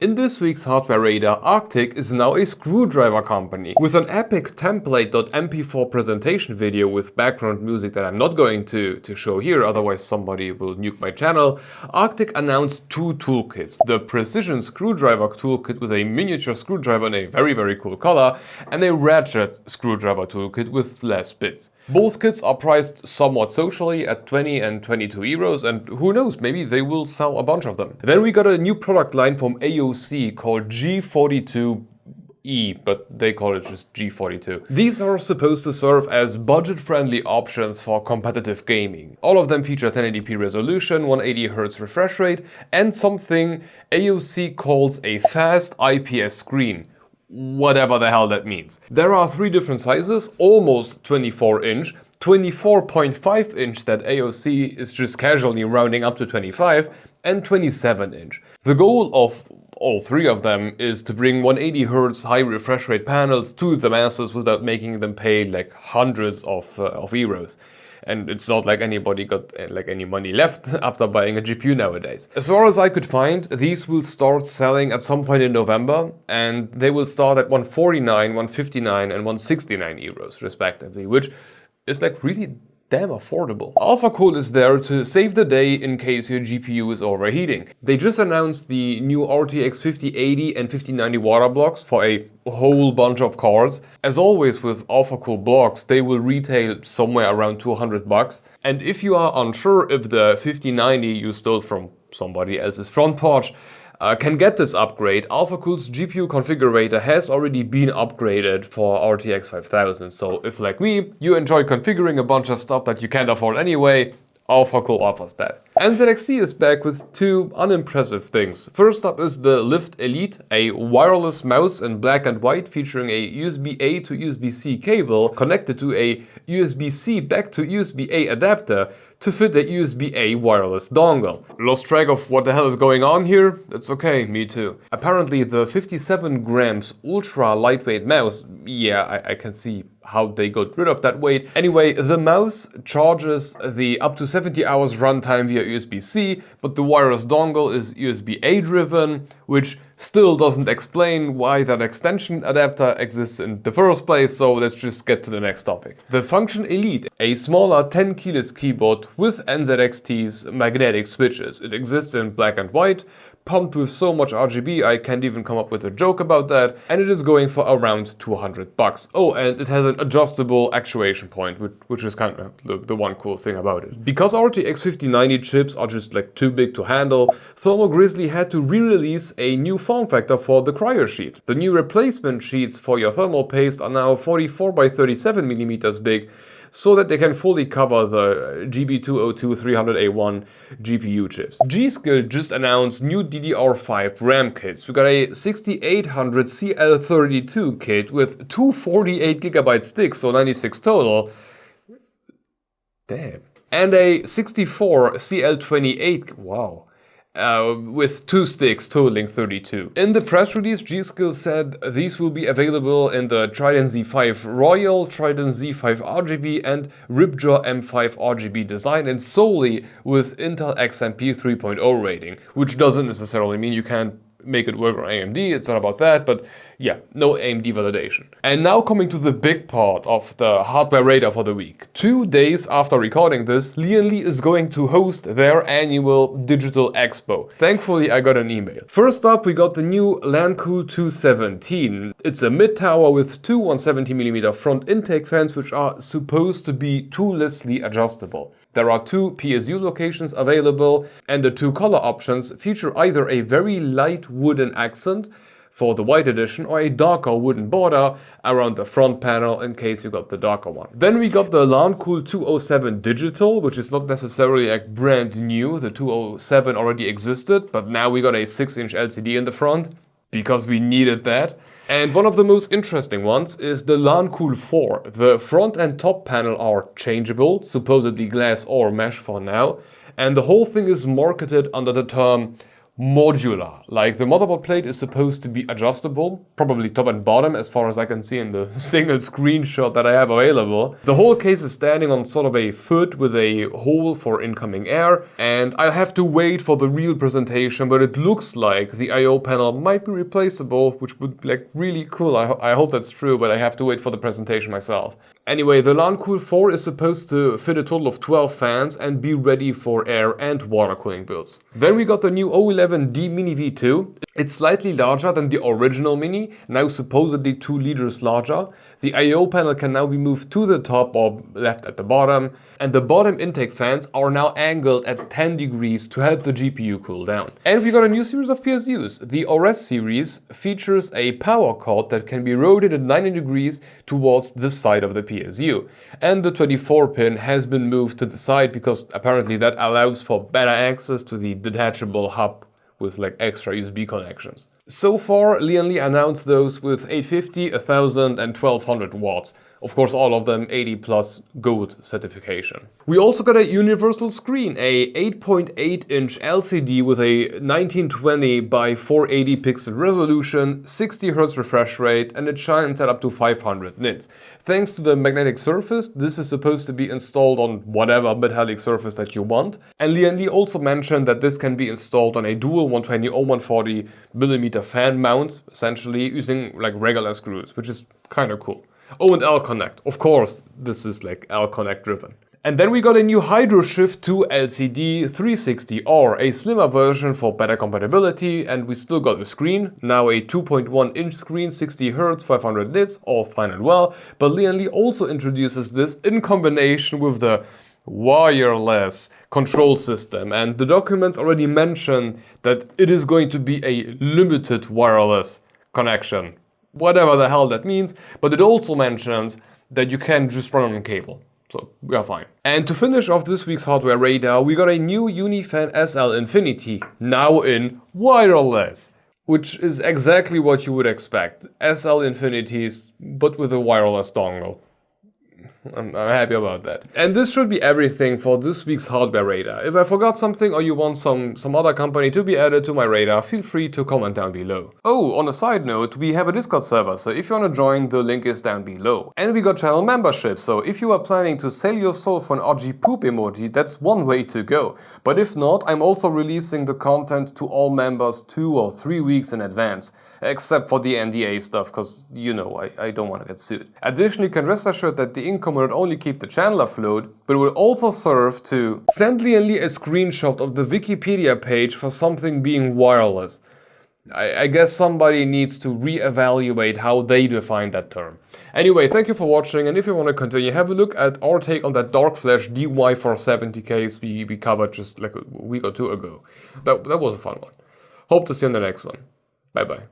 In this week's hardware radar, Arctic is now a screwdriver company. With an epic template.mp4 presentation video with background music that I'm not going to show here, otherwise somebody will nuke my channel, Arctic announced two toolkits. The Precision Screwdriver Toolkit with a miniature screwdriver in a very cool color, and a Ratchet Screwdriver Toolkit with less bits. Both kits are priced somewhat socially at 20 and 22 euros, and who knows, maybe they will sell a bunch of them. Then we got a new product line from AOC called G42, but they call it just G42. These are supposed to serve as budget-friendly options for competitive gaming. All of them feature 1080p resolution, 180Hz refresh rate, and something AOC calls a fast IPS screen. Whatever the hell that means. There are three different sizes, almost 24 inch, 24.5 inch that AOC is just casually rounding up to 25, and 27 inch. The goal of all three of them is to bring 180Hz high refresh rate panels to the masses without making them pay like hundreds of euros. And it's not like anybody got like any money left after buying a GPU nowadays. As far as I could find, these will start selling at some point in November, and they will start at 149, 159 and 169 euros respectively, which is like really damn affordable. Alphacool is there to save the day in case your GPU is overheating. They just announced the new RTX 5080 and 5090 Waterblocks for a whole bunch of cards. As always with Alphacool blocks, they will retail somewhere around 200 bucks. And if you are unsure if the 5090 you stole from somebody else's front porch can get this upgrade, Alphacool's GPU configurator has already been upgraded for RTX 5000. So if, like me, you enjoy configuring a bunch of stuff that you can't afford anyway, Alphacool offers that. NZXT is back with two unimpressive things. First up is the Lift Elite, a wireless mouse in black and white featuring a USB-A to USB-C cable connected to a USB-C back to USB-A adapter to fit a USB-A wireless dongle. Lost track of what the hell is going on here? It's okay, me too. Apparently the 57 grams ultra lightweight mouse, yeah, I can see how they got rid of that weight. Anyway, the mouse charges the up to 70 hours runtime via USB-C, but the wireless dongle is USB-A driven, which still doesn't explain why that extension adapter exists in the first place, so let's just get to the next topic. The Function Elite, a smaller 10 keyless keyboard with NZXT's magnetic switches. It exists in black and white, pumped with so much RGB I can't even come up with a joke about that, and it is going for around 200 bucks. Oh, and it has an adjustable actuation point, which is kind of the one cool thing about it. Because RTX 5090 chips are just like too big to handle, Grizzly had to re-release a new form factor for the Kryosheet. The new replacement sheets for your thermal paste are now 44 by 37 millimeters big, so that they can fully cover the GB202-300A1 GPU chips. G.Skill just announced new DDR5 RAM kits. We got a 6800 CL32 kit with two 48GB sticks, so 96 total. Damn. And a 64 CL28, wow. With two sticks totaling 32. In the press release, G.Skill said these will be available in the Trident Z5 Royal, Trident Z5 RGB and Ripjaw M5 RGB design, and solely with Intel XMP 3.0 rating, which doesn't necessarily mean you can't make it work on AMD, it's not about that, but yeah, no AMD validation. And now coming to the big part of the hardware radar for the week. 2 days after recording this, Lian is going to host their annual digital expo. Thankfully, I got an email. First up, we got the new Lancool 217. It's a mid-tower with two 170mm front intake fans, which are supposed to be toollessly adjustable. There are two PSU locations available, and the two color options feature either a very light wooden accent for the white edition or a darker wooden border around the front panel in case you got the darker one. Then we got the Lancool 207 Digital, which is not necessarily like brand new. The 207 already existed, but now we got a 6-inch LCD in the front because we needed that. And one of the most interesting ones is the Lancool 4. The front and top panel are changeable, supposedly glass or mesh for now, and the whole thing is marketed under the term modular. Like the motherboard plate is supposed to be adjustable, probably top and bottom as far as I can see in the single screenshot that I have available. The whole case is standing on sort of a foot with a hole for incoming air, and I'll have to wait for the real presentation, but it looks like the I/O panel might be replaceable, which would be like really cool. I hope that's true, but I have to wait for the presentation myself. Anyway, the Lancool 4 is supposed to fit a total of 12 fans and be ready for air and water cooling builds. Then we got the new O11D Mini V2. It's slightly larger than the original Mini, now supposedly 2 liters larger. The I/O panel can now be moved to the top or left at the bottom, and the bottom intake fans are now angled at 10 degrees to help the GPU cool down. And we got a new series of PSUs. The ORES series features a power cord that can be rotated 90 degrees towards the side of the PSU. And the 24 pin has been moved to the side because apparently that allows for better access to the detachable hub with like extra USB connections. So far, Lian announced those with 850, 1000 and 1200 watts. Of course, all of them 80 plus gold certification. We also got a universal screen, a 8.8-inch LCD with a 1920 by 480 pixel resolution, 60 Hz refresh rate, and it shines at up to 500 nits. Thanks to the magnetic surface, this is supposed to be installed on whatever metallic surface that you want. And Lian also mentioned that this can be installed on a dual 120 or 140 mm fan mount, essentially using like regular screws, which is kind of cool. Oh, and L-Connect. Of course, this is like L-Connect driven. And then we got a new Hydroshift 2 LCD 360R, a slimmer version for better compatibility, and we still got the screen. Now a 2.1-inch screen, 60 Hz, 500 nits, all fine and well. But Lian also introduces this in combination with the wireless control system, and the documents already mention that it is going to be a limited wireless connection. Whatever the hell that means, but it also mentions that you can just run on a cable. So we are fine. And to finish off this week's hardware radar, we got a new Unifan SL Infinity, now in wireless, which is exactly what you would expect. SL Infinities, but with a wireless dongle. I'm happy about that. And this should be everything for this week's hardware radar. If I forgot something or you want some other company to be added to my radar, feel free to comment down below. Oh, on a side note, we have a Discord server, so if you want to join, the link is down below. And we got channel membership, so if you are planning to sell your soul for an RG poop emoji, that's one way to go. But if not, I'm also releasing the content to all members 2 or 3 weeks in advance. Except for the NDA stuff, because, you know, I don't want to get sued. Additionally, you can rest assured that the income will not only keep the channel afloat, but will also serve to send Lian a screenshot of the Wikipedia page for something being wireless. I guess somebody needs to re-evaluate how they define that term. Anyway, thank you for watching, and if you want to continue, have a look at our take on that Dark Flash DY470 case we covered just like a week or 2 ago. That was a fun one. Hope to see you in the next one. Bye bye.